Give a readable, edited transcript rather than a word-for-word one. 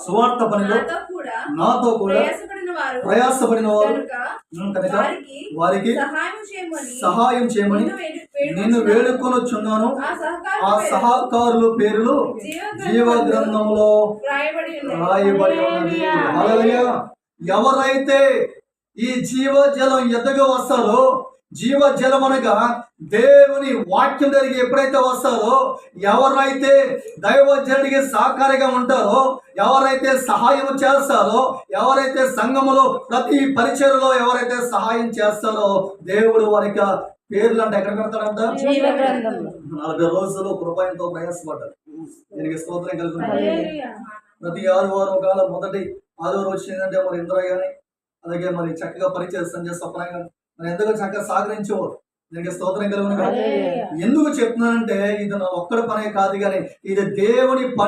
సువార్త పనిలో నాతో కూడా ప్రయాసపడిన వారు కనుక వారికి సహాయం చేయమని నిన్ను వేడుకొనొచ్చున్నాను. ఆ సహకారుల పేర్లు జీవ గ్రంథంలో రాయబడి ఉన్నది. హల్లెలూయా. ఎవరైతే ఈ జీవజలం ఎద్దగా వస్తారో, జీవజలం అనగా దేవుని వాక్యం దగ్గరికి ఎప్పుడైతే వస్తారో, ఎవరైతే దైవజనుడికి సహకారిగా ఉంటారో, ఎవరైతే సహాయం చేస్తారో, ఎవరైతే సంఘములో ప్రతి పరిచయలో ఎవరైతే సహాయం చేస్తారో, దేవుడు వారికి పేర్లు అంటే ఎక్కడ పెడతాడంట? 40 రోజులు కృపయంతో ప్రయాసపడ్డారు. దీనికి స్తోత్రం కలుగుతుంది. ప్రతి ఆదివారం ఒకవేళ మొదటి ఆదివారం వచ్చిందంటే మరి ఇంద్ర గాని అలాగే మరి చక్కగా పరిచయం సంజయ్ సప్న గాని మరి ఎందుకు చక్కగా సహకరించేవారు. దీనికి స్తోత్రం కలుగును. ఎందుకు చెప్తున్నానంటే ఇది నా ఒక్కడి పనే కాదు, కానీ ఇది దేవుని పని.